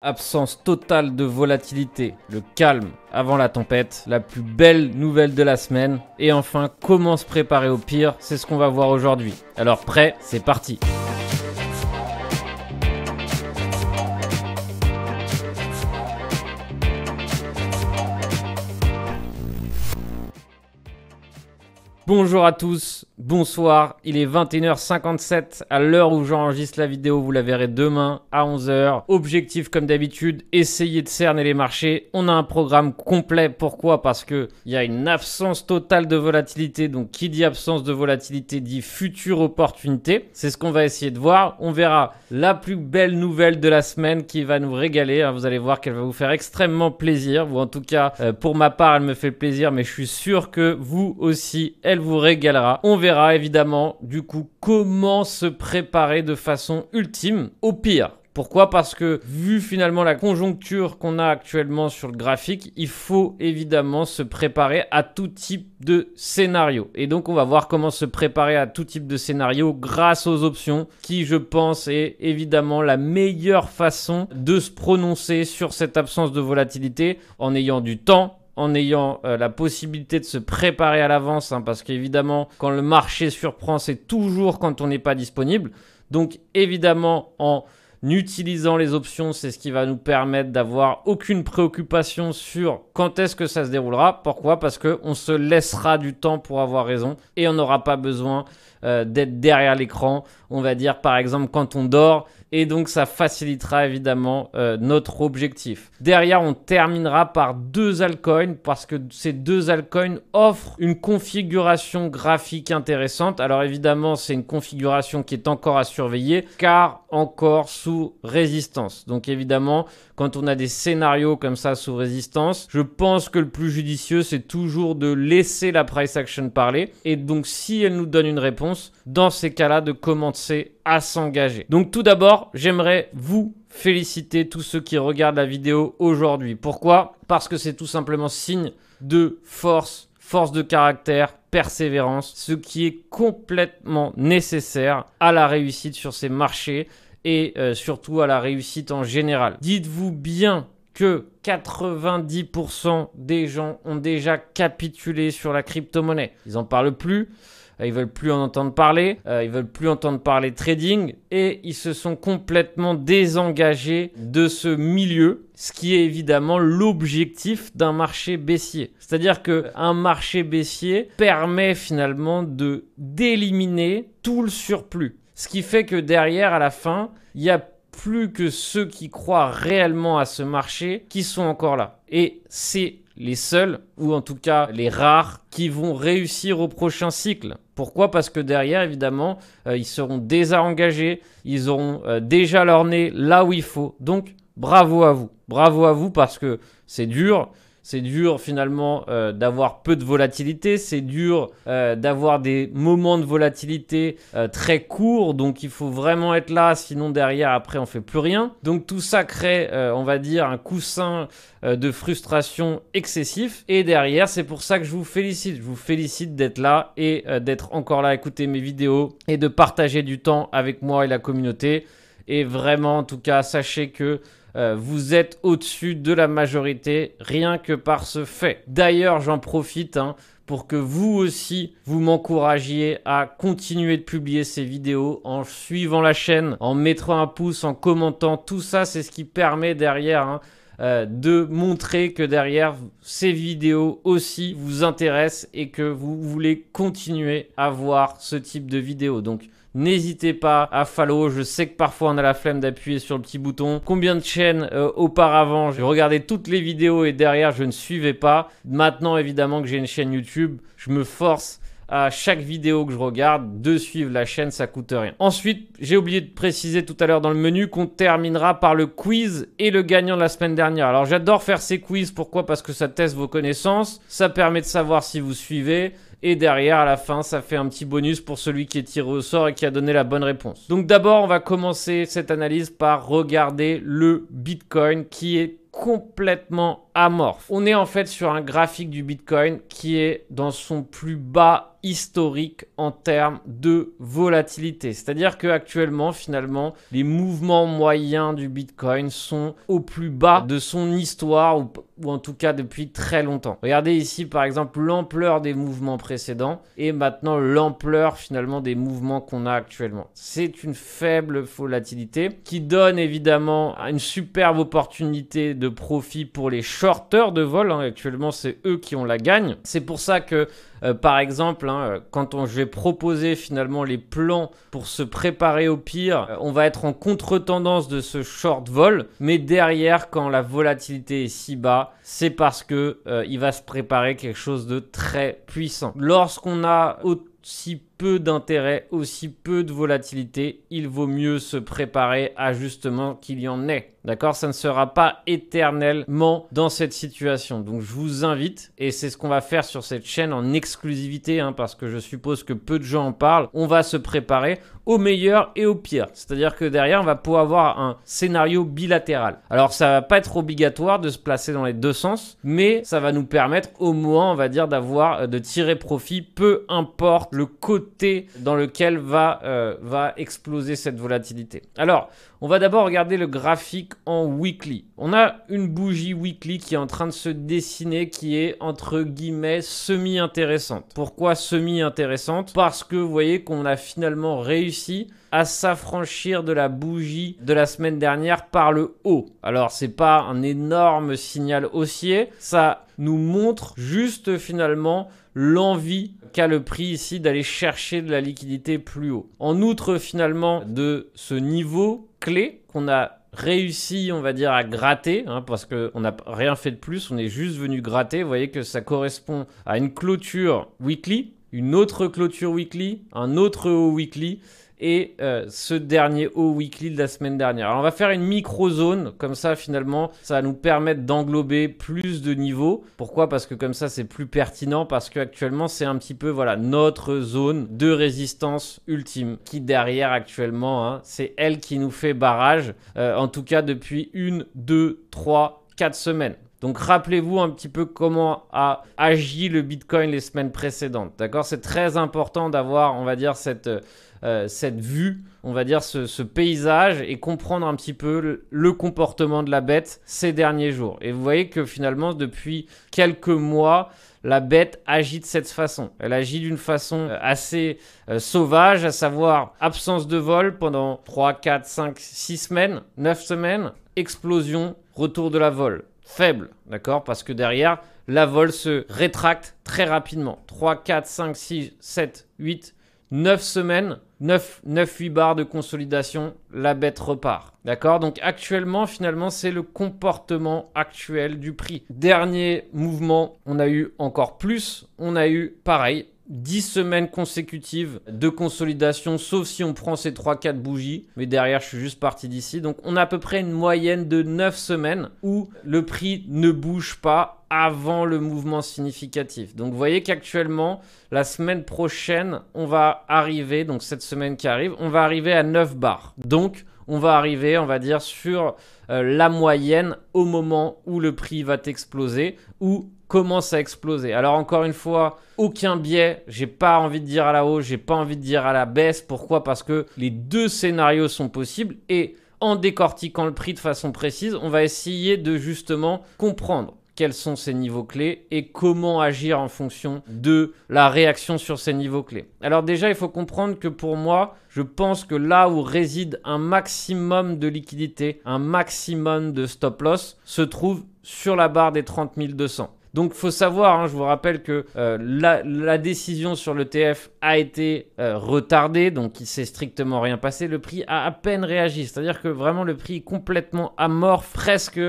Absence totale de volatilité, le calme avant la tempête, la plus belle nouvelle de la semaine. Et enfin, comment se préparer au pire, c'est ce qu'on va voir aujourd'hui. Alors prêt, c'est parti. Bonjour à tous, bonsoir, il est 21h57 à l'heure où j'enregistre la vidéo, vous la verrez demain à 11h. Objectif comme d'habitude, essayer de cerner les marchés. On a un programme complet, pourquoi? Parce qu'il y a une absence totale de volatilité, donc qui dit absence de volatilité dit future opportunité. C'est ce qu'on va essayer de voir, on verra la plus belle nouvelle de la semaine qui va nous régaler. Vous allez voir qu'elle va vous faire extrêmement plaisir, ou en tout cas pour ma part elle me fait plaisir, mais je suis sûr que vous aussi, elle vous régalera. On verra évidemment du coup comment se préparer de façon ultime au pire. Pourquoi? Parce que vu finalement la conjoncture qu'on a actuellement sur le graphique, il faut évidemment se préparer à tout type de scénario. Et donc on va voir comment se préparer à tout type de scénario grâce aux options qui, je pense, est évidemment la meilleure façon de se prononcer sur cette absence de volatilité en ayant du temps, en ayant la possibilité de se préparer à l'avance, parce qu'évidemment, quand le marché surprend, c'est toujours quand on n'est pas disponible. Donc évidemment, en utilisant les options, c'est ce qui va nous permettre d'avoir aucune préoccupation sur quand est-ce que ça se déroulera. Pourquoi? Parce qu'on se laissera du temps pour avoir raison et on n'aura pas besoin d'être derrière l'écran, on va dire par exemple quand on dort, et donc ça facilitera évidemment notre objectif. Derrière, on terminera par deux altcoins parce que ces deux altcoins offrent une configuration graphique intéressante. Alors évidemment, c'est une configuration qui est encore à surveiller car encore sous résistance. Donc évidemment, quand on a des scénarios comme ça sous résistance, je pense que le plus judicieux, c'est toujours de laisser la price action parler. Et donc si elle nous donne une réponse, dans ces cas-là, de commencer à s'engager. Donc tout d'abord, j'aimerais vous féliciter tous ceux qui regardent la vidéo aujourd'hui. Pourquoi? Parce que c'est tout simplement signe de force de caractère, persévérance, ce qui est complètement nécessaire à la réussite sur ces marchés et surtout à la réussite en général. Dites-vous bien que 90% des gens ont déjà capitulé sur la crypto-monnaie. Ils n'en parlent plus. Ils veulent plus en entendre parler, ils veulent plus entendre parler trading et ils se sont complètement désengagés de ce milieu, ce qui est évidemment l'objectif d'un marché baissier. C'est-à-dire qu'un marché baissier permet finalement d'éliminer tout le surplus. Ce qui fait que derrière, à la fin, il n'y a plus que ceux qui croient réellement à ce marché qui sont encore là. Et c'est les seuls, ou en tout cas les rares, qui vont réussir au prochain cycle. Pourquoi? Parce que derrière, évidemment, ils seront déjà engagés, ils auront déjà leur nez là où il faut. Donc, bravo à vous. Bravo à vous parce que c'est dur. C'est dur finalement d'avoir peu de volatilité, c'est dur d'avoir des moments de volatilité très courts, donc il faut vraiment être là, sinon derrière après on fait plus rien. Donc tout ça crée, on va dire, un coussin de frustration excessif et derrière c'est pour ça que je vous félicite d'être là et d'être encore là à écouter mes vidéos et de partager du temps avec moi et la communauté. Et vraiment en tout cas sachez que vous êtes au-dessus de la majorité, rien que par ce fait. D'ailleurs, j'en profite pour que vous aussi, vous m'encouragiez à continuer de publier ces vidéos en suivant la chaîne, en mettant un pouce, en commentant. Tout ça, c'est ce qui permet derrière de montrer que derrière, ces vidéos aussi vous intéressent et que vous voulez continuer à voir ce type de vidéos. Donc, n'hésitez pas à follow, je sais que parfois on a la flemme d'appuyer sur le petit bouton. Combien de chaînes auparavant, je regardais toutes les vidéos et derrière je ne suivais pas. Maintenant évidemment que j'ai une chaîne YouTube, je me force à chaque vidéo que je regarde de suivre la chaîne, ça coûte rien. Ensuite, j'ai oublié de préciser tout à l'heure dans le menu qu'on terminera par le quiz et le gagnant de la semaine dernière. Alors j'adore faire ces quiz, pourquoi? Parce que ça teste vos connaissances, ça permet de savoir si vous suivez. Et derrière, à la fin, ça fait un petit bonus pour celui qui est tiré au sort et qui a donné la bonne réponse. Donc d'abord, on va commencer cette analyse par regarder le Bitcoin qui est complètement amorphe. On est en fait sur un graphique du Bitcoin qui est dans son plus bas historique en termes de volatilité. C'est-à-dire qu'actuellement, finalement, les mouvements moyens du Bitcoin sont au plus bas de son histoire ou en tout cas depuis très longtemps. Regardez ici, par exemple, l'ampleur des mouvements précédents et maintenant l'ampleur finalement des mouvements qu'on a actuellement. C'est une faible volatilité qui donne évidemment une superbe opportunité de profit pour les shorteurs de vol. Actuellement, c'est eux qui ont la gagne. C'est pour ça que par exemple, quand je vais proposer finalement les plans pour se préparer au pire, on va être en contre-tendance de ce short vol. Mais derrière, quand la volatilité est si bas, c'est parce que il va se préparer quelque chose de très puissant. Lorsqu'on a aussi peu d'intérêt, aussi peu de volatilité, il vaut mieux se préparer à justement qu'il y en ait. D'accord? Ça ne sera pas éternellement dans cette situation. Donc, je vous invite, et c'est ce qu'on va faire sur cette chaîne en exclusivité, parce que je suppose que peu de gens en parlent, on va se préparer au meilleur et au pire. C'est-à-dire que derrière, on va pouvoir avoir un scénario bilatéral. Alors, ça va pas être obligatoire de se placer dans les deux sens, mais ça va nous permettre au moins, on va dire, de tirer profit, peu importe le côté dans lequel va exploser cette volatilité. Alors, on va d'abord regarder le graphique en weekly. On a une bougie weekly qui est en train de se dessiner, qui est entre guillemets semi-intéressante. Pourquoi semi-intéressante? Parce que vous voyez qu'on a finalement réussi à s'affranchir de la bougie de la semaine dernière par le haut. Alors, c'est pas un énorme signal haussier, ça nous montre juste finalement l'envie qu'a le prix ici d'aller chercher de la liquidité plus haut. En outre finalement de ce niveau clé qu'on a réussi, on va dire, à gratter, parce qu'on n'a rien fait de plus, on est juste venu gratter. Vous voyez que ça correspond à une clôture weekly, une autre clôture weekly, un autre haut weekly et ce dernier haut weekly de la semaine dernière. Alors on va faire une micro-zone, comme ça finalement ça va nous permettre d'englober plus de niveaux. Pourquoi? Parce que comme ça c'est plus pertinent, parce qu'actuellement c'est un petit peu notre zone de résistance ultime qui derrière actuellement, c'est elle qui nous fait barrage, en tout cas depuis 1, 2, 3, 4 semaines. Donc rappelez-vous un petit peu comment a agi le Bitcoin les semaines précédentes. D'accord? C'est très important d'avoir, on va dire, cette vue, on va dire ce paysage et comprendre un petit peu le comportement de la bête ces derniers jours. Et vous voyez que finalement, depuis quelques mois, la bête agit de cette façon. Elle agit d'une façon assez sauvage, à savoir absence de vol pendant 3, 4, 5, 6 semaines, 9 semaines, explosion, retour de la vol. Faible, d'accord? Parce que derrière, la vol se rétracte très rapidement. 3, 4, 5, 6, 7, 8, 9 semaines, 9-8 barres de consolidation, la bête repart. D'accord? Donc actuellement, finalement, c'est le comportement actuel du prix. Dernier mouvement, on a eu encore plus. On a eu pareil. 10 semaines consécutives de consolidation, sauf si on prend ces 3-4 bougies. Mais derrière, je suis juste parti d'ici. Donc, on a à peu près une moyenne de 9 semaines où le prix ne bouge pas avant le mouvement significatif. Donc, vous voyez qu'actuellement, la semaine prochaine, on va arriver, donc cette semaine qui arrive, on va arriver à 9 barres. Donc, on va arriver, on va dire, sur la moyenne au moment où le prix va exploser ou commence à exploser. Alors encore une fois, aucun biais, j'ai pas envie de dire à la hausse, j'ai pas envie de dire à la baisse. Pourquoi? Parce que les deux scénarios sont possibles et en décortiquant le prix de façon précise, on va essayer de justement comprendre quels sont ces niveaux clés et comment agir en fonction de la réaction sur ces niveaux clés. Alors déjà, il faut comprendre que pour moi, je pense que là où réside un maximum de liquidité, un maximum de stop loss, se trouve sur la barre des 30 200. Donc, il faut savoir, je vous rappelle que la décision sur l'ETF a été retardée, donc il ne s'est strictement rien passé. Le prix a à peine réagi, c'est-à-dire que vraiment le prix est complètement amorphe, presque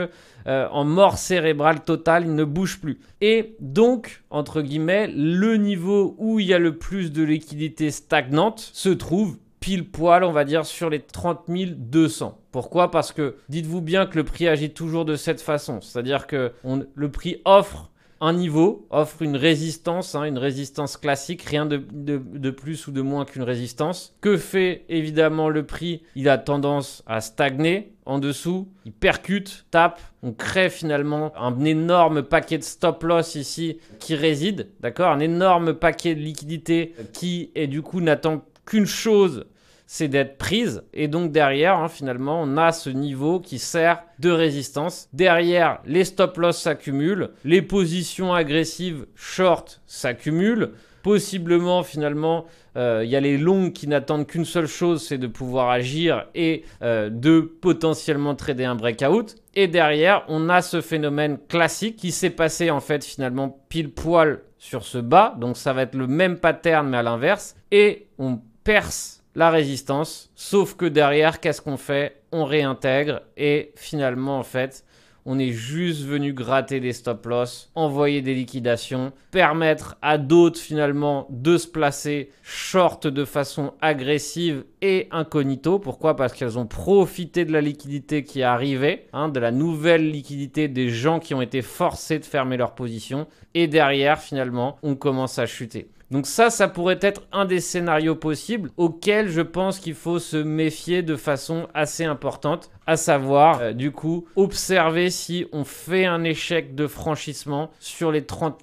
en mort cérébrale totale, il ne bouge plus. Et donc, entre guillemets, le niveau où il y a le plus de liquidité stagnante se trouve pile poil, on va dire, sur les 30 200. Pourquoi? Parce que dites-vous bien que le prix agit toujours de cette façon. C'est-à-dire que le prix offre un niveau, offre une résistance, hein, une résistance classique, rien de plus ou de moins qu'une résistance. Que fait évidemment le prix? Il a tendance à stagner en dessous, il percute, tape, on crée finalement un énorme paquet de stop loss ici qui réside, d'accord? Un énorme paquet de liquidités qui, et du coup, n'attend qu'une chose, c'est d'être prise. Et donc derrière, hein, finalement, on a ce niveau qui sert de résistance. Derrière, les stop loss s'accumulent, les positions agressives short s'accumulent. Possiblement, finalement, il y a les longs qui n'attendent qu'une seule chose, c'est de pouvoir agir et de potentiellement trader un breakout. Et derrière, on a ce phénomène classique qui s'est passé en fait finalement pile poil sur ce bas. Donc ça va être le même pattern mais à l'inverse. Et on perce la résistance, sauf que derrière, qu'est-ce qu'on fait? On réintègre et finalement, en fait, on est juste venu gratter des stop loss, envoyer des liquidations, permettre à d'autres finalement de se placer short de façon agressive et incognito. Pourquoi? Parce qu'elles ont profité de la liquidité qui est arrivée, hein, de la nouvelle liquidité des gens qui ont été forcés de fermer leur position. Et derrière, finalement, on commence à chuter. Donc ça pourrait être un des scénarios possibles auxquels je pense qu'il faut se méfier de façon assez importante, à savoir du coup observer si on fait un échec de franchissement sur les 30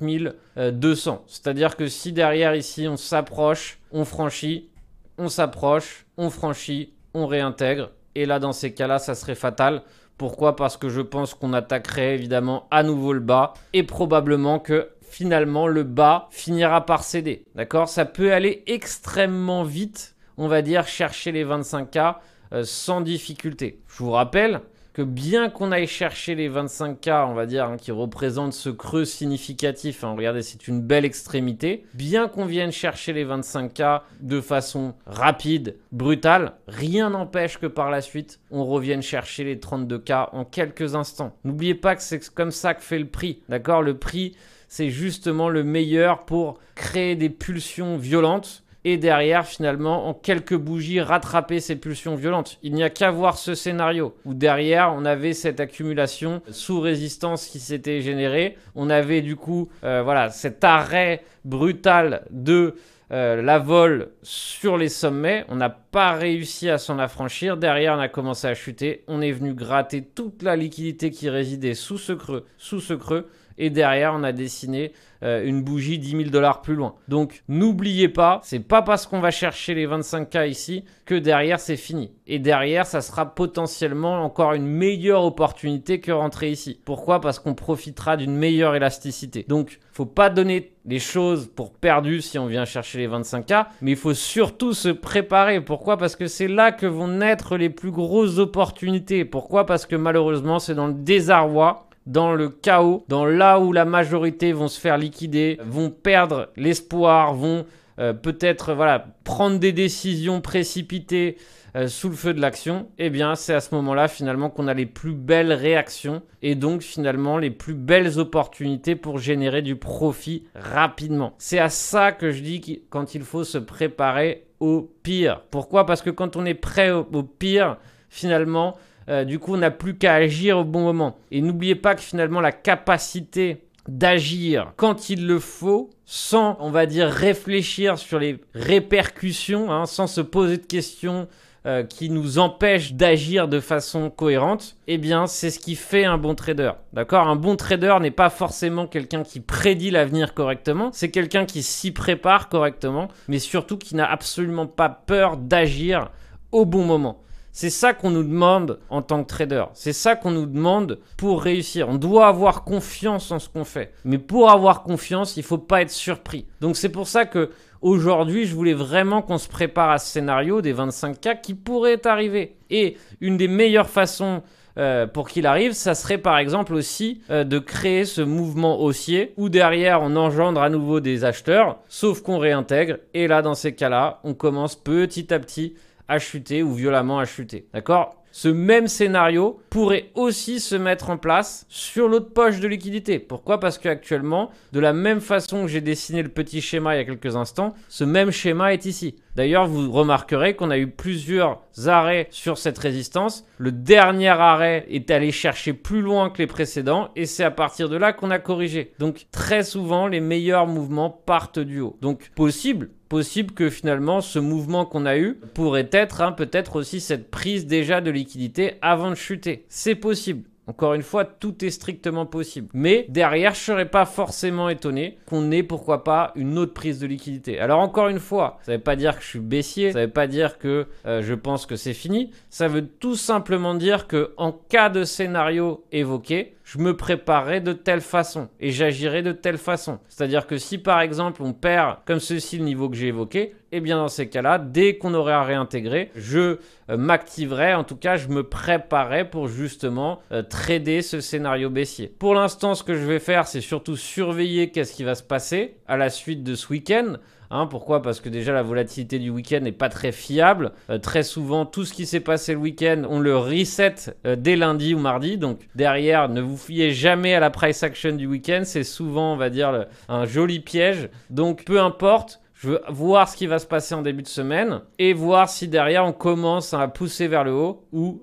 200. C'est-à-dire que si derrière ici on s'approche, on franchit, on s'approche, on franchit, on réintègre. Et là dans ces cas-là ça serait fatal. Pourquoi? Parce que je pense qu'on attaquerait évidemment à nouveau le bas et probablement que finalement le bas finira par céder. D'accord? Ça peut aller extrêmement vite, on va dire, chercher les 25K sans difficulté. Je vous rappelle que bien qu'on aille chercher les 25K, on va dire, hein, qui représentent ce creux significatif, hein, regardez, c'est une belle extrémité, bien qu'on vienne chercher les 25K de façon rapide, brutale, rien n'empêche que par la suite, on revienne chercher les 32K en quelques instants. N'oubliez pas que c'est comme ça que fait le prix, d'accord? Le prix, c'est justement le meilleur pour créer des pulsions violentes et derrière, finalement, en quelques bougies, rattraper ces pulsions violentes. Il n'y a qu'à voir ce scénario où derrière, on avait cette accumulation sous résistance qui s'était générée. On avait du coup voilà, cet arrêt brutal de la vol sur les sommets. On n'a pas réussi à s'en affranchir. Derrière, on a commencé à chuter. On est venu gratter toute la liquidité qui résidait sous ce creux. Et derrière, on a dessiné une bougie 10 000 $ plus loin. Donc, n'oubliez pas, c'est pas parce qu'on va chercher les 25K ici que derrière, c'est fini. Et derrière, ça sera potentiellement encore une meilleure opportunité que rentrer ici. Pourquoi? Parce qu'on profitera d'une meilleure élasticité. Donc, faut pas donner les choses pour perdues si on vient chercher les 25K, mais il faut surtout se préparer. Pourquoi? Parce que c'est là que vont naître les plus grosses opportunités. Pourquoi? Parce que malheureusement, c'est dans le désarroi, dans le chaos, dans là où la majorité vont se faire liquider, vont perdre l'espoir, vont peut-être prendre des décisions précipitées sous le feu de l'action, eh bien c'est à ce moment-là finalement qu'on a les plus belles réactions et donc finalement les plus belles opportunités pour générer du profit rapidement. C'est à ça que je dis quand il faut se préparer au pire. Pourquoi? Parce que quand on est prêt au pire, finalement, du coup, on n'a plus qu'à agir au bon moment. Et n'oubliez pas que finalement, la capacité d'agir quand il le faut, sans, on va dire, réfléchir sur les répercussions, hein, sans se poser de questions qui nous empêchent d'agir de façon cohérente, eh bien, c'est ce qui fait un bon trader. D'accord? Un bon trader n'est pas forcément quelqu'un qui prédit l'avenir correctement, c'est quelqu'un qui s'y prépare correctement, mais surtout qui n'a absolument pas peur d'agir au bon moment. C'est ça qu'on nous demande en tant que trader. C'est ça qu'on nous demande pour réussir. On doit avoir confiance en ce qu'on fait. Mais pour avoir confiance, il ne faut pas être surpris. Donc c'est pour ça que aujourd'hui, je voulais vraiment qu'on se prépare à ce scénario des 25K qui pourrait arriver. Et une des meilleures façons pour qu'il arrive, ça serait par exemple aussi de créer ce mouvement haussier où derrière on engendre à nouveau des acheteurs, sauf qu'on réintègre. Et là, dans ces cas-là, on commence petit à petit à chuter ou violemment à chuter. D'accord? ce même scénario pourrait aussi se mettre en place sur l'autre poche de liquidité. Pourquoi? Parce qu'actuellement, de la même façon que j'ai dessiné le petit schéma il y a quelques instants, ce même schéma est ici. D'ailleurs, vous remarquerez qu'on a eu plusieurs arrêts sur cette résistance. Le dernier arrêt est allé chercher plus loin que les précédents et c'est à partir de là qu'on a corrigé. Donc, très souvent, les meilleurs mouvements partent du haut. Donc, possible que finalement, ce mouvement qu'on a eu pourrait être peut-être aussi cette prise déjà de liquidité avant de chuter. C'est possible. Encore une fois, tout est strictement possible. Mais derrière, je ne serais pas forcément étonné qu'on ait, pourquoi pas, une autre prise de liquidité. Alors encore une fois, ça ne veut pas dire que je suis baissier, ça ne veut pas dire que je pense que c'est fini. Ça veut tout simplement dire qu'en cas de scénario évoqué, je me préparerai de telle façon et j'agirai de telle façon. C'est-à-dire que si par exemple on perd comme ceci le niveau que j'ai évoqué, eh bien dans ces cas-là, dès qu'on aurait à réintégrer, je m'activerai, en tout cas je me préparerai pour justement trader ce scénario baissier. Pour l'instant, ce que je vais faire, c'est surtout surveiller qu'est-ce qui va se passer à la suite de ce week-end. Pourquoi? Parce que déjà la volatilité du week-end n'est pas très fiable. Très souvent, tout ce qui s'est passé le week-end, on le reset dès lundi ou mardi. Donc derrière, ne vous fiez jamais à la price action du week-end. C'est souvent, on va dire, un joli piège. Donc peu importe. Je veux voir ce qui va se passer en début de semaine et voir si derrière on commence à pousser vers le haut ou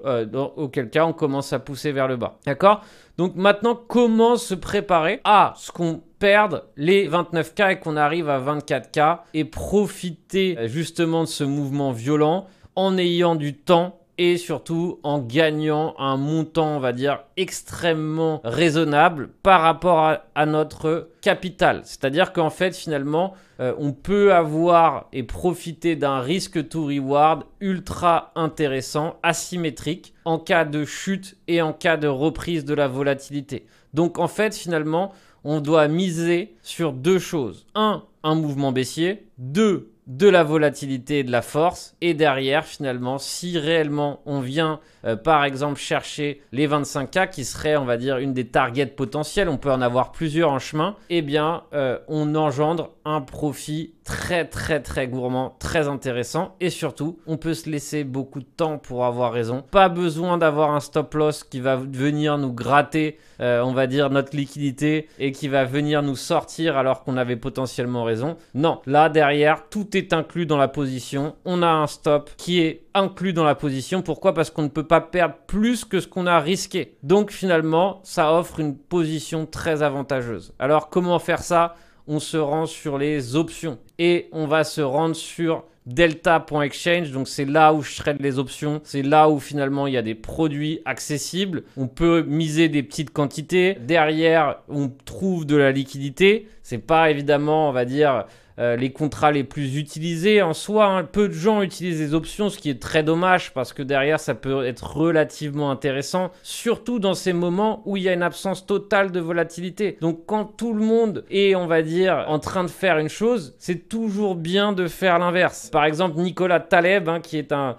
auquel cas on commence à pousser vers le bas. D'accord? Donc maintenant, comment se préparer à ce qu'on perde les 29K et qu'on arrive à 24K et profiter justement de ce mouvement violent en ayant du temps et surtout en gagnant un montant, on va dire, extrêmement raisonnable par rapport à notre capital. C'est-à-dire qu'en fait, finalement, on peut avoir et profiter d'un risk to reward ultra intéressant, asymétrique, en cas de chute et en cas de reprise de la volatilité. Donc, en fait, finalement, on doit miser sur deux choses. Un mouvement baissier. 2, de la volatilité et de la force. Et derrière, finalement, si réellement on vient, par exemple, chercher les 25K, qui serait, on va dire, une des targets potentielles, on peut en avoir plusieurs en chemin, eh bien, on engendre un profit très, très, très gourmand, très intéressant. Et surtout, on peut se laisser beaucoup de temps pour avoir raison. Pas besoin d'avoir un stop loss qui va venir nous gratter, on va dire, notre liquidité et qui va venir nous sortir alors qu'on avait potentiellement raison. Non, là, derrière, tout est inclus dans la position. On a un stop qui est inclus dans la position. Pourquoi? Parce qu'on ne peut pas perdre plus que ce qu'on a risqué. Donc, finalement, ça offre une position très avantageuse. Alors, comment faire ça? On se rend sur les options et on va se rendre sur delta.exchange. Donc c'est là où je trade les options, c'est là où finalement il y a des produits accessibles, on peut miser des petites quantités, derrière on trouve de la liquidité. C'est pas évidemment, on va dire, les contrats les plus utilisés en soi. Peu de gens utilisent les options, ce qui est très dommage parce que derrière ça peut être relativement intéressant, surtout dans ces moments où il y a une absence totale de volatilité. Donc quand tout le monde est, on va dire, en train de faire une chose, c'est toujours bien de faire l'inverse. Par exemple, Nicolas Taleb, qui est un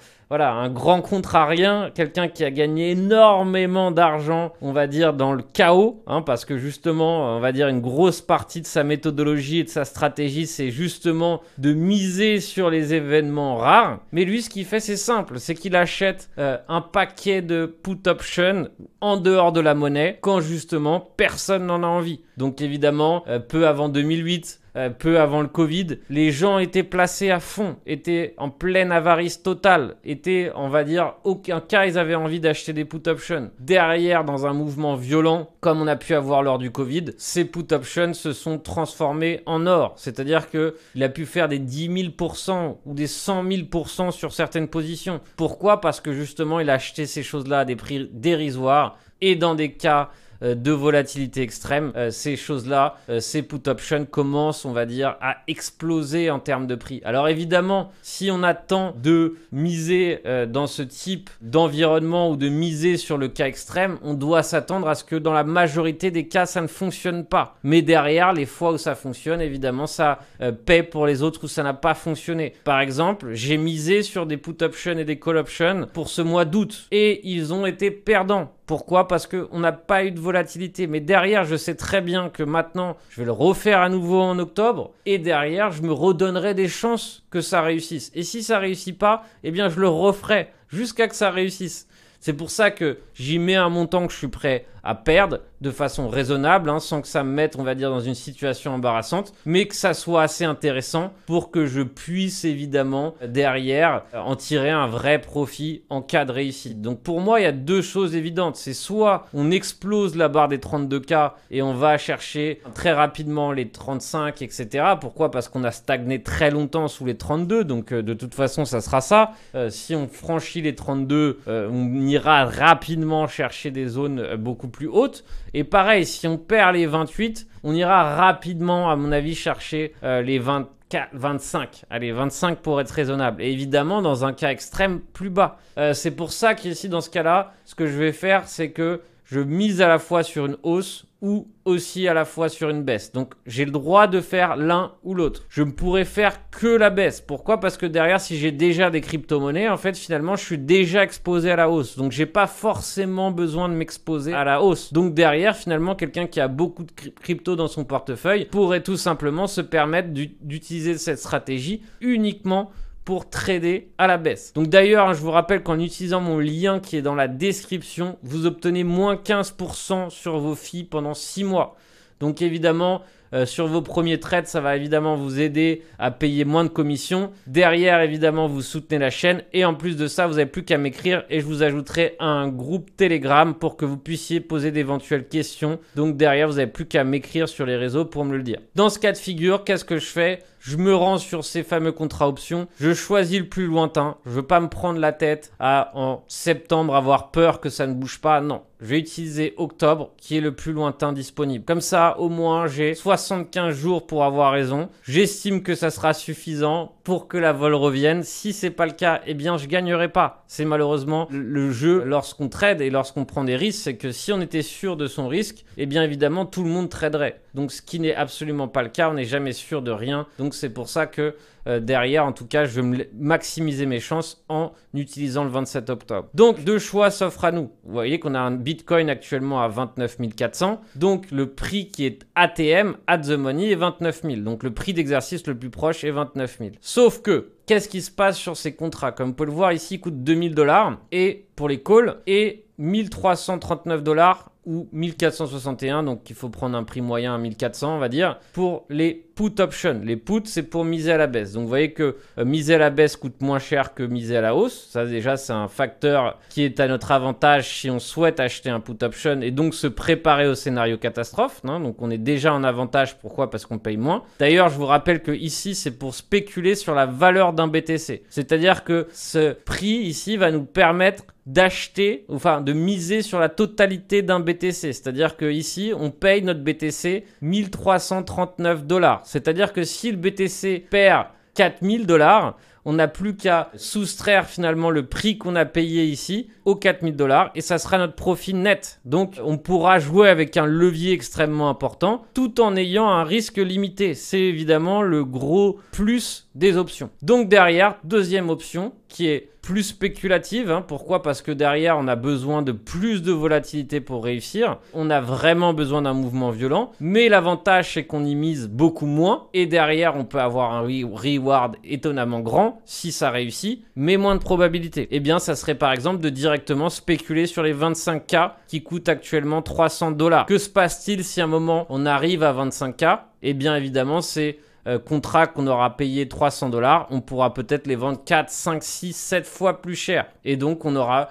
grand contrarien, quelqu'un qui a gagné énormément d'argent, on va dire, dans le chaos, parce que justement, on va dire, une grosse partie de sa méthodologie et de sa stratégie, c'est justement de miser sur les événements rares. Mais lui, ce qu'il fait, c'est simple, c'est qu'il achète un paquet de put options en dehors de la monnaie, quand justement, personne n'en a envie. Donc évidemment, peu avant 2008, peu avant le Covid, les gens étaient placés à fond, étaient en pleine avarice totale, étaient, on va dire, aucun cas ils avaient envie d'acheter des put options. Derrière, dans un mouvement violent, comme on a pu avoir lors du Covid, ces put options se sont transformés en or. C'est-à-dire qu'il a pu faire des 10 000% ou des 100 000% sur certaines positions. Pourquoi? Parce que justement, il a acheté ces choses-là à des prix dérisoires et dans des cas de volatilité extrême, ces choses-là, ces put options commencent, on va dire, à exploser en termes de prix. Alors évidemment, si on attend de miser dans ce type d'environnement ou de miser sur le cas extrême, on doit s'attendre à ce que dans la majorité des cas, ça ne fonctionne pas. Mais derrière, les fois où ça fonctionne, évidemment, ça paie pour les autres où ça n'a pas fonctionné. Par exemple, j'ai misé sur des put options et des call options pour ce mois d'août et ils ont été perdants. Pourquoi? Parce qu'on n'a pas eu de volatilité. Mais derrière, je sais très bien que maintenant, je vais le refaire à nouveau en octobre. Et derrière, je me redonnerai des chances que ça réussisse. Et si ça ne réussit pas, eh bien, je le referai jusqu'à que ça réussisse. C'est pour ça que j'y mets un montant que je suis prêt à perdre de façon raisonnable, hein, sans que ça me mette, on va dire, dans une situation embarrassante, mais que ça soit assez intéressant pour que je puisse évidemment derrière en tirer un vrai profit en cas de réussite. Donc pour moi, il y a deux choses évidentes. C'est soit on explose la barre des 32K et on va chercher très rapidement les 35, etc. Pourquoi? Parce qu'on a stagné très longtemps sous les 32, donc de toute façon, ça sera ça. Si on franchit les 32, on ira rapidement chercher des zones beaucoup plus hautes. Et pareil, si on perd les 28, on ira rapidement, à mon avis, chercher les 25. Allez, 25 pour être raisonnable. Et évidemment, dans un cas extrême, plus bas. C'est pour ça qu'ici, dans ce cas-là, ce que je vais faire, c'est que je mise à la fois sur une hausse ou aussi à la fois sur une baisse. Donc, j'ai le droit de faire l'un ou l'autre. Je ne pourrais faire que la baisse. Pourquoi? Parce que derrière, si j'ai déjà des crypto-monnaies, en fait, finalement, je suis déjà exposé à la hausse. Donc, j'ai pas forcément besoin de m'exposer à la hausse. Donc, derrière, finalement, quelqu'un qui a beaucoup de crypto dans son portefeuille pourrait tout simplement se permettre d'utiliser cette stratégie uniquement pour trader à la baisse. Donc d'ailleurs, je vous rappelle qu'en utilisant mon lien qui est dans la description, vous obtenez moins 15% sur vos fees pendant 6 mois. Donc évidemment, sur vos premiers trades, ça va évidemment vous aider à payer moins de commissions. Derrière, évidemment, vous soutenez la chaîne. Et en plus de ça, vous n'avez plus qu'à m'écrire et je vous ajouterai un groupe Telegram pour que vous puissiez poser d'éventuelles questions. Donc derrière, vous n'avez plus qu'à m'écrire sur les réseaux pour me le dire. Dans ce cas de figure, qu'est-ce que je fais? Je me rends sur ces fameux contrats options. Je choisis le plus lointain. Je ne veux pas me prendre la tête à, en septembre, avoir peur que ça ne bouge pas. Non, je vais utiliser octobre qui est le plus lointain disponible. Comme ça, au moins, j'ai 75 jours pour avoir raison. J'estime que ça sera suffisant pour que la vol revienne. Si ce n'est pas le cas, eh bien, je ne gagnerai pas. C'est malheureusement le jeu lorsqu'on trade et lorsqu'on prend des risques. C'est que si on était sûr de son risque, eh bien, évidemment, tout le monde traderait. Donc, ce qui n'est absolument pas le cas. On n'est jamais sûr de rien. Donc, c'est pour ça que derrière, en tout cas, je vais maximiser mes chances en utilisant le 27 octobre. Donc, deux choix s'offrent à nous. Vous voyez qu'on a un Bitcoin actuellement à 29 400. Donc, le prix qui est ATM, at the money, est 29 000. Donc, le prix d'exercice le plus proche est 29 000. Sauf que, qu'est-ce qui se passe sur ces contrats? Comme vous pouvez le voir ici, il coûte 2000 $ et pour les calls et 1339 $ ou 1461, donc il faut prendre un prix moyen à 1400 on va dire, pour les put options. Les puts, c'est pour miser à la baisse. Donc vous voyez que miser à la baisse coûte moins cher que miser à la hausse. Ça déjà, c'est un facteur qui est à notre avantage si on souhaite acheter un put option et donc se préparer au scénario catastrophe. Hein. Donc on est déjà en avantage. Pourquoi? Parce qu'on paye moins. D'ailleurs, je vous rappelle que ici, c'est pour spéculer sur la valeur d'un BTC. C'est-à-dire que ce prix ici va nous permettre d'acheter, enfin de miser sur la totalité d'un BTC. C'est-à-dire que ici, on paye notre BTC 1339 $. C'est-à-dire que si le BTC perd 4000 $, on n'a plus qu'à soustraire finalement le prix qu'on a payé ici aux 4000 $ et ça sera notre profit net. Donc, on pourra jouer avec un levier extrêmement important tout en ayant un risque limité. C'est évidemment le gros plus des options. Donc derrière, deuxième option qui est plus spéculative. Hein. Pourquoi? Parce que derrière, on a besoin de plus de volatilité pour réussir. On a vraiment besoin d'un mouvement violent. Mais l'avantage, c'est qu'on y mise beaucoup moins. Et derrière, on peut avoir un reward étonnamment grand si ça réussit, mais moins de probabilité. Eh bien, ça serait par exemple de directement spéculer sur les 25K qui coûtent actuellement 300 $. Que se passe-t-il si à un moment, on arrive à 25K? Eh bien, évidemment, c'est contrat qu'on aura payé 300 $, on pourra peut-être les vendre 4, 5, 6, 7 fois plus cher. Et donc, on aura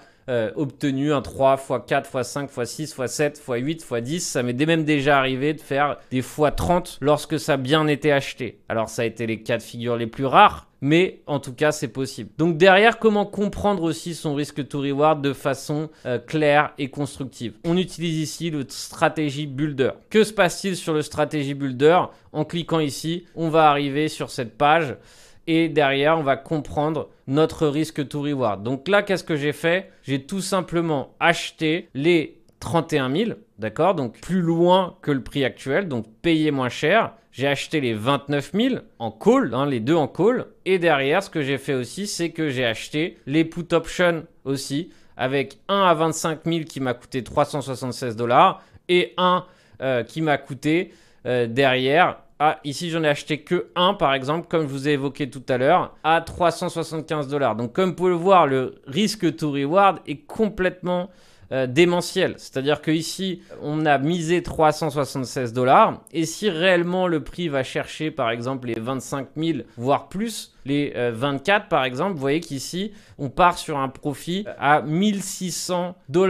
obtenu un 3 x 4 x 5 x 6 x 7 x 8 x 10. Ça m'est même déjà arrivé de faire des fois 30 lorsque ça a bien été acheté. Alors, ça a été les cas de figure les plus rares. Mais en tout cas, c'est possible. Donc derrière, comment comprendre aussi son risque to reward de façon claire et constructive? On utilise ici le stratégie builder. Que se passe-t-il sur le stratégie builder? En cliquant ici, on va arriver sur cette page et derrière, on va comprendre notre risque to reward. Donc là, qu'est-ce que j'ai fait? J'ai tout simplement acheté les 31 000, d'accord? Donc plus loin que le prix actuel, donc payer moins cher. J'ai acheté les 29 000 en call, hein, les deux en call. Et derrière, ce que j'ai fait aussi, c'est que j'ai acheté les put options aussi, avec un à 25 000 qui m'a coûté 376 $ et un qui m'a coûté derrière Ah, ici, j'en ai acheté que un, par exemple, comme je vous ai évoqué tout à l'heure, à 375 $. Donc, comme vous pouvez le voir, le risque to reward est complètement démentiel. C'est-à-dire qu'ici, on a misé 376 $. Et si réellement le prix va chercher, par exemple, les 25 000, voire plus, les 24 par exemple, vous voyez qu'ici, on part sur un profit à 1600 $.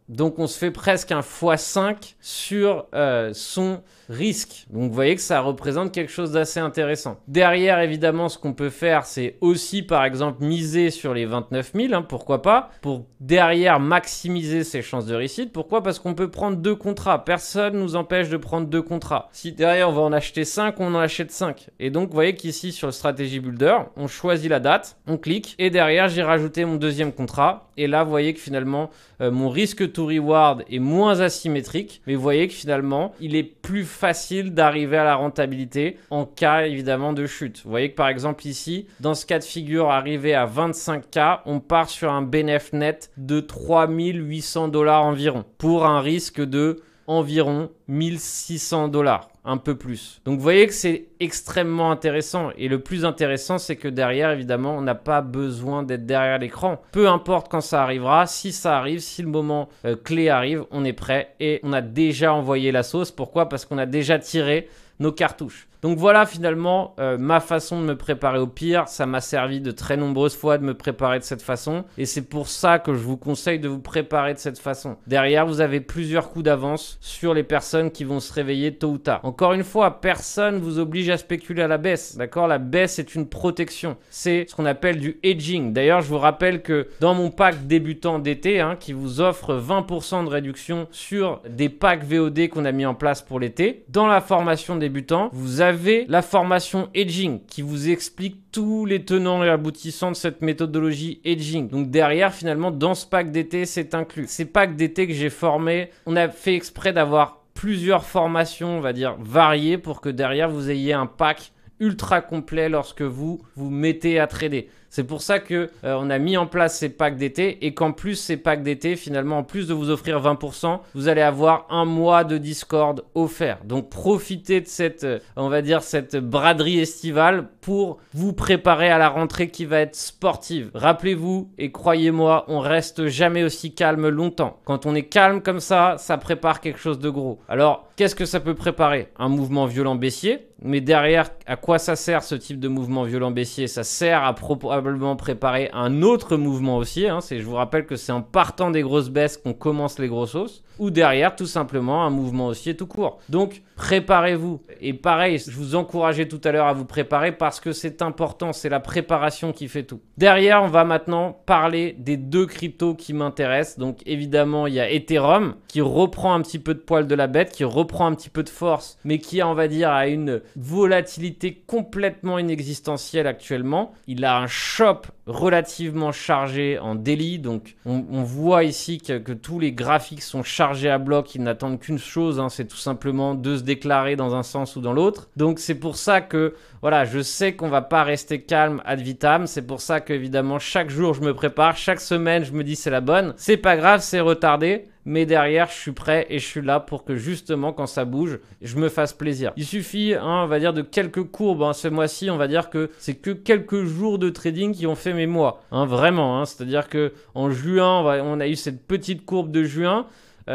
Donc, on se fait presque un x5 sur son risque. Donc, vous voyez que ça représente quelque chose d'assez intéressant. Derrière, évidemment, ce qu'on peut faire, c'est aussi, par exemple, miser sur les 29 000, pourquoi pas, pour derrière maximiser ses chances de réussite. Pourquoi? Parce qu'on peut prendre 2 contrats. Personne ne nous empêche de prendre 2 contrats. Si derrière, on va en acheter 5, on en achète 5. Et donc, vous voyez qu'ici, sur le Strategy Builder, on choisit la date, on clique, et derrière, j'ai rajouté mon deuxième contrat. Et là, vous voyez que finalement, mon risque to reward est moins asymétrique, mais vous voyez que finalement, il est plus facile d'arriver à la rentabilité en cas évidemment de chute. Vous voyez que par exemple ici, dans ce cas de figure, arrivé à 25K, on part sur un bénéfice net de 3800 $ environ, pour un risque de environ 1600 $. Un peu plus. Donc vous voyez que c'est extrêmement intéressant et le plus intéressant c'est que derrière évidemment on n'a pas besoin d'être derrière l'écran. Peu importe quand ça arrivera, si ça arrive, si le moment clé arrive, on est prêt et on a déjà envoyé la sauce. Pourquoi? Parce qu'on a déjà tiré nos cartouches. Donc voilà finalement ma façon de me préparer au pire. Ça m'a servi de très nombreuses fois de me préparer de cette façon. Et c'est pour ça que je vous conseille de vous préparer de cette façon. Derrière, vous avez plusieurs coups d'avance sur les personnes qui vont se réveiller tôt ou tard. Encore une fois, personne ne vous oblige à spéculer à la baisse. D'accord? La baisse est une protection. C'est ce qu'on appelle du hedging. D'ailleurs, je vous rappelle que dans mon pack débutant d'été, qui vous offre 20% de réduction sur des packs VOD qu'on a mis en place pour l'été, dans la formation débutant, vous avez la formation hedging qui vous explique tous les tenants et aboutissants de cette méthodologie hedging. Donc derrière, finalement, dans ce pack d'été, c'est inclus. Ces packs d'été que j'ai formés, on a fait exprès d'avoir plusieurs formations, on va dire, variées pour que derrière, vous ayez un pack ultra complet lorsque vous vous mettez à trader. C'est pour ça que on a mis en place ces packs d'été et qu'en plus ces packs d'été, finalement, en plus de vous offrir 20%, vous allez avoir un mois de Discord offert. Donc profitez de cette, on va dire, cette braderie estivale pour vous préparer à la rentrée qui va être sportive. Rappelez-vous et croyez-moi, on reste jamais aussi calme longtemps. Quand on est calme comme ça, ça prépare quelque chose de gros. Alors, qu'est-ce que ça peut préparer? Un mouvement violent baissier. Mais derrière, à quoi ça sert ce type de mouvement violent baissier? Ça sert à probablement préparer un autre mouvement haussier. Je vous rappelle que c'est en partant des grosses baisses qu'on commence les grosses hausses. Ou derrière, tout simplement, un mouvement haussier tout court. Donc, préparez-vous. Et pareil, je vous encourageais tout à l'heure à vous préparer parce que c'est important. C'est la préparation qui fait tout. Derrière, on va maintenant parler des 2 cryptos qui m'intéressent. Donc, évidemment, il y a Ethereum qui reprend un petit peu de poil de la bête, qui reprend un petit peu de force, mais qui, on va dire, a une volatilité complètement inexistentielle actuellement. Il a un shop relativement chargé en daily. Donc, on voit ici que tous les graphiques sont chargés à bloc. Ils n'attendent qu'une chose, c'est tout simplement de se déclarer dans un sens ou dans l'autre. Donc, c'est pour ça que, voilà, je sais qu'on va pas rester calme ad vitam. C'est pour ça qu'évidemment, chaque jour, je me prépare. Chaque semaine, je me dis c'est la bonne. C'est pas grave, c'est retardé. Mais derrière, je suis prêt et je suis là pour que justement, quand ça bouge, je me fasse plaisir. Il suffit, on va dire, de quelques courbes. Ce mois-ci, on va dire que c'est que quelques jours de trading qui ont fait mes mois. Vraiment, c'est-à-dire qu'en juin, on a eu cette petite courbe de juin.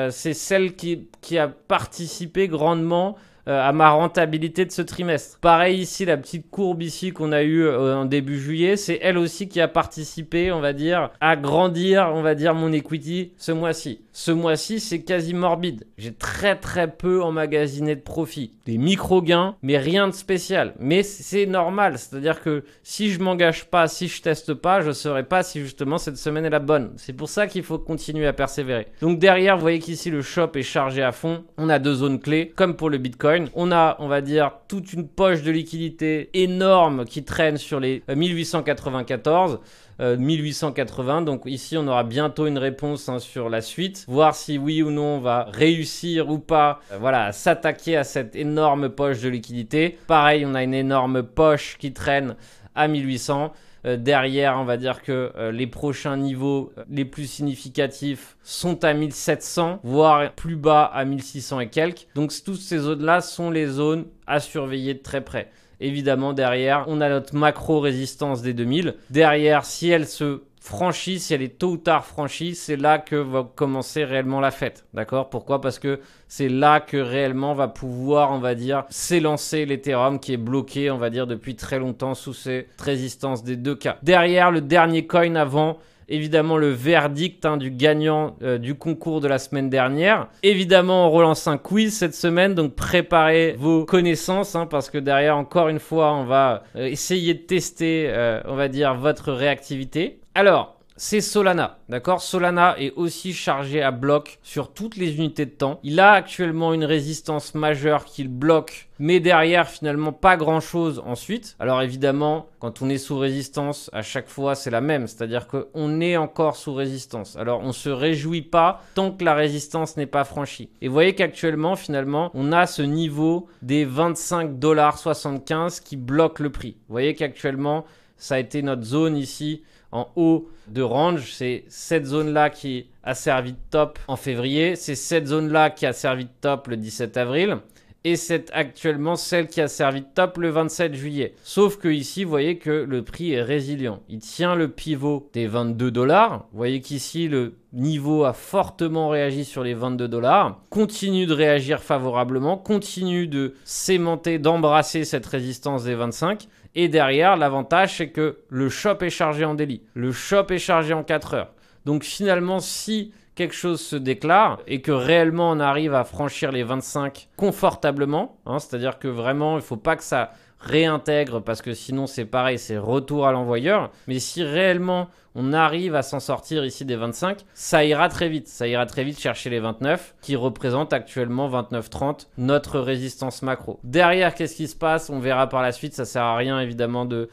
C'est celle qui a participé grandement à ma rentabilité de ce trimestre. Pareil ici, la petite courbe ici qu'on a eue en début juillet, c'est elle aussi qui a participé, on va dire, à grandir, on va dire, mon equity ce mois-ci. Ce mois-ci, c'est quasi morbide. J'ai très très peu emmagasiné de profit. Des micro-gains, mais rien de spécial. Mais c'est normal, c'est-à-dire que si je m'engage pas, si je teste pas, je ne saurais pas si justement cette semaine est la bonne. C'est pour ça qu'il faut continuer à persévérer. Donc derrière, vous voyez qu'ici le shop est chargé à fond. On a 2 zones clés, comme pour le Bitcoin. On a, on va dire, toute une poche de liquidité énorme qui traîne sur les 1894. 1880, donc ici on aura bientôt une réponse sur la suite, voir si oui ou non on va réussir ou pas à s'attaquer à cette énorme poche de liquidité. Pareil, on a une énorme poche qui traîne à 1800. derrière, on va dire que les prochains niveaux les plus significatifs sont à 1700, voire plus bas à 1600 et quelques. Donc toutes ces zones-là sont les zones à surveiller de très près. Évidemment, derrière, on a notre macro résistance des 2000. Derrière, si elle se franchit, si elle est tôt ou tard franchie, c'est là que va commencer réellement la fête. D'accord? Pourquoi? Parce que c'est là que réellement va pouvoir, on va dire, s'élancer l'Ethereum qui est bloqué, on va dire, depuis très longtemps sous cette résistance des 2K. Derrière, le dernier coin avant, évidemment, le verdict du gagnant du concours de la semaine dernière. Évidemment, on relance un quiz cette semaine, donc préparez vos connaissances parce que derrière, encore une fois, on va essayer de tester, on va dire, votre réactivité. Alors, c'est Solana, d'accord? Solana est aussi chargé à bloc sur toutes les unités de temps. Il a actuellement une résistance majeure qu'il bloque, mais derrière, finalement, pas grand-chose ensuite. Alors évidemment, quand on est sous résistance, à chaque fois, c'est la même. C'est-à-dire qu'on est encore sous résistance. Alors, on ne se réjouit pas tant que la résistance n'est pas franchie. Et vous voyez qu'actuellement, finalement, on a ce niveau des 25,75 $ qui bloque le prix. Vous voyez qu'actuellement, ça a été notre zone ici en haut de range. C'est cette zone-là qui a servi de top en février. C'est cette zone-là qui a servi de top le 17 avril. Et c'est actuellement celle qui a servi de top le 27 juillet. Sauf que ici, vous voyez que le prix est résilient. Il tient le pivot des 22 $. Vous voyez qu'ici, le niveau a fortement réagi sur les 22 $. Continue de réagir favorablement. Continue de s'aimanter, d'embrasser cette résistance des 25. Et derrière, l'avantage, c'est que le shop est chargé en daily. Le shop est chargé en 4 heures. Donc finalement, si quelque chose se déclare et que réellement on arrive à franchir les 25 confortablement, c'est-à-dire que vraiment, il ne faut pas que ça réintègre parce que sinon c'est pareil, c'est retour à l'envoyeur. Mais si réellement on arrive à s'en sortir ici des 25, ça ira très vite. Ça ira très vite chercher les 29 qui représentent actuellement 29,30, notre résistance macro. Derrière, qu'est-ce qui se passe? On verra par la suite. Ça sert à rien évidemment de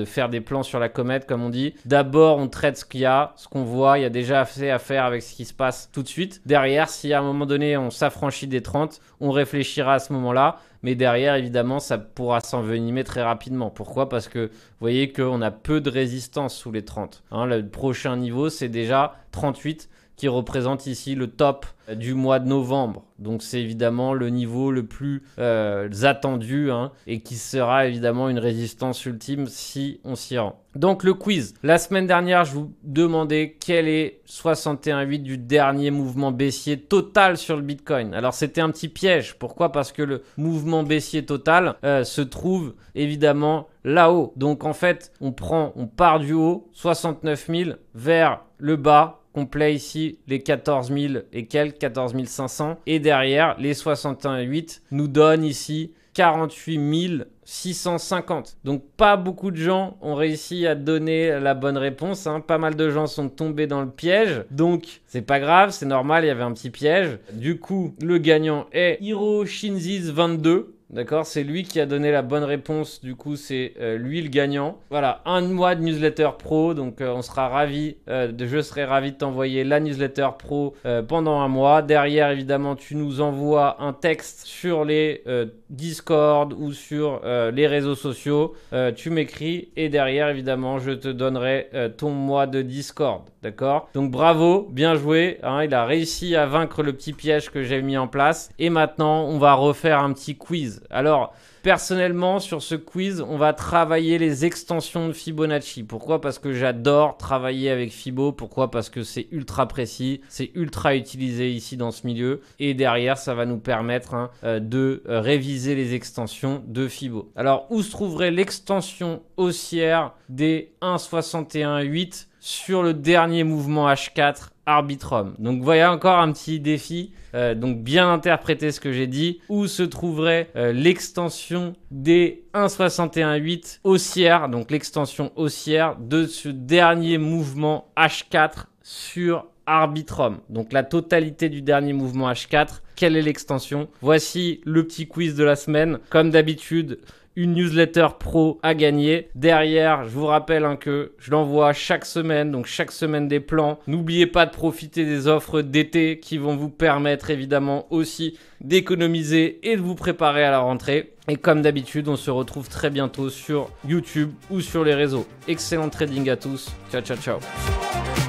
faire des plans sur la comète comme on dit. D'abord, on traite ce qu'il y a, ce qu'on voit. Il y a déjà assez à faire avec ce qui se passe tout de suite. Derrière, si à un moment donné on s'affranchit des 30, on réfléchira à ce moment-là. Mais derrière, évidemment, ça pourra s'envenimer très rapidement. Pourquoi? Parce que vous voyez qu'on a peu de résistance sous les 30. Le prochain niveau, c'est déjà 38 qui représente ici le top du mois de novembre. Donc c'est évidemment le niveau le plus attendu et qui sera évidemment une résistance ultime si on s'y rend. Donc le quiz. La semaine dernière, je vous demandais quel est 61,8 du dernier mouvement baissier total sur le Bitcoin. Alors c'était un petit piège. Pourquoi? Parce que le mouvement baissier total se trouve évidemment là-haut. Donc en fait, on part du haut, 69 000 vers le bas. Complet ici, les 14 000 et quelques, 14 500. Et derrière, les 61,8 nous donnent ici 48 650. Donc, pas beaucoup de gens ont réussi à donner la bonne réponse. Pas mal de gens sont tombés dans le piège. Donc, c'est pas grave, c'est normal, il y avait un petit piège. Du coup, le gagnant est Hiro Shinzis 22. D'accord, c'est lui qui a donné la bonne réponse. Du coup, c'est lui le gagnant. Voilà, un mois de newsletter pro. Donc, on sera ravis. Je serai ravi de t'envoyer la newsletter pro pendant un mois. Derrière, évidemment, tu nous envoies un texte sur les Discord ou sur les réseaux sociaux. Tu m'écris et derrière, évidemment, je te donnerai ton mois de Discord. D'accord? Donc, bravo, bien joué. Il a réussi à vaincre le petit piège que j'ai mis en place. Et maintenant, on va refaire un petit quiz. Alors, personnellement, sur ce quiz, on va travailler les extensions de Fibonacci. Pourquoi? Parce que j'adore travailler avec Fibo. Pourquoi? Parce que c'est ultra précis, c'est ultra utilisé ici dans ce milieu. Et derrière, ça va nous permettre de réviser les extensions de Fibo. Alors, où se trouverait l'extension haussière des 1,61,8 sur le dernier mouvement H4 Arbitrum? Donc, voyez encore un petit défi. Donc, bien interpréter ce que j'ai dit. Où se trouverait l'extension des 1,61,8 haussière, donc l'extension haussière de ce dernier mouvement H4 sur Arbitrum. Donc, la totalité du dernier mouvement H4. Quelle est l'extension? Voici le petit quiz de la semaine. Comme d'habitude, une newsletter pro à gagner. Derrière, je vous rappelle que je l'envoie chaque semaine, donc chaque semaine des plans. N'oubliez pas de profiter des offres d'été qui vont vous permettre évidemment aussi d'économiser et de vous préparer à la rentrée. Et comme d'habitude, on se retrouve très bientôt sur YouTube ou sur les réseaux. Excellent trading à tous. Ciao, ciao, ciao.